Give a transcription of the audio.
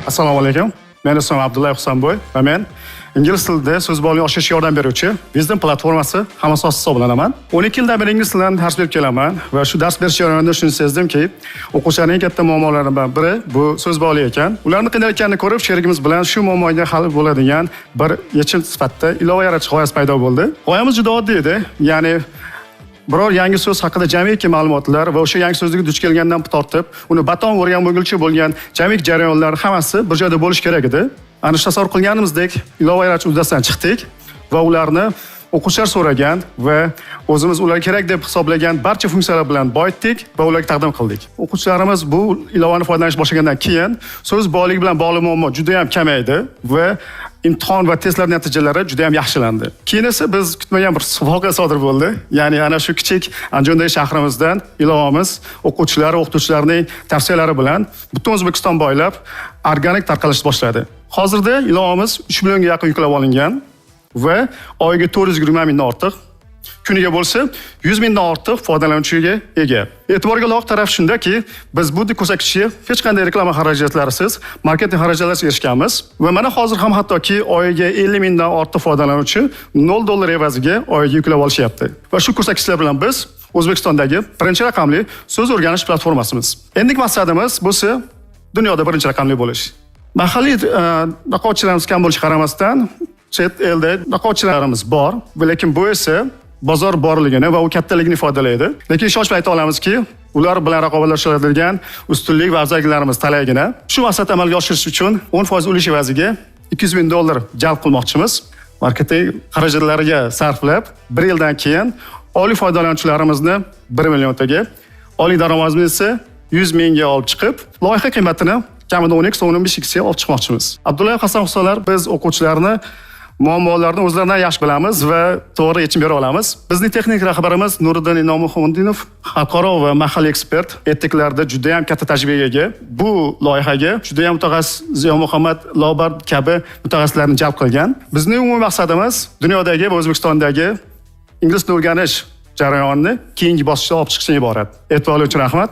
Assalomu alaykum. Men ismim Abdulla Husanboy va men ingliz tilida so'z bog'liqligini oshirishga yordam beruvchi Wisdom platformasi ham asoschisi hisoblanaman. 12 yildan beri ingliz tilidan dars berib kelaman va shu dars berish jarayonida shuni sezdimki, o'quvchilarning katta muammolaridan biri bu so'z bog'liq ekan. Ularni qiynalayotganini ko'rib, sherigimiz bilan shu muammoga hal bo'ladigan bir yechim sifatida ilova yaratish g'oyasi paydo bo'ldi. G'oyamiz juda oddiy edi. Ya'ni biror yangi so'z haqida jamiki ma'lumotlar va o'sha yangi so'zga duch kelgandan tortib, uni baton o'rgan bo'lgunicha bo'lgan jamiki jarayonlar hammasi bir joyda bo'lishi kerak edi. Ana shu tasavvur qilganimizdek ilova yaratish uddasidan chiqdik va ularni o'quvchilar so'ragan va o'zimiz ularga kerak deb hisoblagan barcha funksiyalar bilan boyitdik va ularga taqdim qildik. O'quvchilarimiz bu ilovani foydalanish boshlagandan keyin so'z bog'liqligi bilan bog'liq muammo juda ham kamaydi va imtihon va testlar natijalari juda ham yaxshilandi. Keyin esa biz kutmagan bir voqea sodir bo'ldi. Ya'ni ana shu kichik Andijon shahrimizdan ilovamiz o'quvchilar, o'qituvchilarning tavsiyalari bilan butun O'zbekiston bo'ylab organik tarqalishni boshladi. Hozirda ilovamiz 3 millionga yaqin yuklab olingan va oyiga 420 mingdan ortiq, kuniga bo'lsa 100 mingdan ortiq foydalanuvchiga ega. E'tiborga loyiq taraf shundaki, biz bu ko'rsatkichga hech qanday reklama xarajatlarisiz, marketing xarajatlarisiz erishganmiz va mana hozir ham hattoki oyiga 50 mingdan ortiq foydalanuvchi $0 evaziga oyiga yuklab olishyapti. Va shu ko'rsatkichlar bilan biz O'zbekistondagi birinchi raqamli so'z o'rganish platformasimiz. Endigi maqsadimiz bo'lsa dunyoda birinchi raqamli bo'lish. Mahalliy raqobatchilarimiz kam bo'lishiga qaramasdan chet elda raqobatchilarimiz bor, lekin bu esa bozor borligini va u kattaligini ifodalaydi. Lekin ishonch bilan ayta olamizki, ular bilan raqobatlashadigan ustunlik va afzalliklarimiz talaygina. Shu maqsadni amalga oshirish uchun 10% ulush evaziga $200 ming jalb qilmoqchimiz. Marketing xarajatlariga sarflab, 1 yildan keyin oliy foydalanuvchilarimizni 1 milliontaga, oliy daromadimizni esa 100 mingga olib chiqib, loyiha qiymatini kamida 10x, 15x ga olib chiqmoqchimiz. Abdulla Hasan Husalar biz o'quvchilarni muammolarni o'zlaridan yaxshi bilamiz va to'g'ri yechim bera olamiz. Bizning texnik rahbarimiz Nuriddin Inomuxo'ndinov xalqaro va mahalliy ekspert, etiklarda juda ham katta tajribaga ega. Bu loyihaga juda ham mutaxassis Ziyo Muhammad Lobard kabi mutaxassislarni jalb qilgan. Bizning umumiy maqsadimiz dunyodagi va O'zbekistondagi ingliz tilini o'rganish jarayonini keyingi bosqichga olib chiqishdan iborat. E'tiborli uchun rahmat.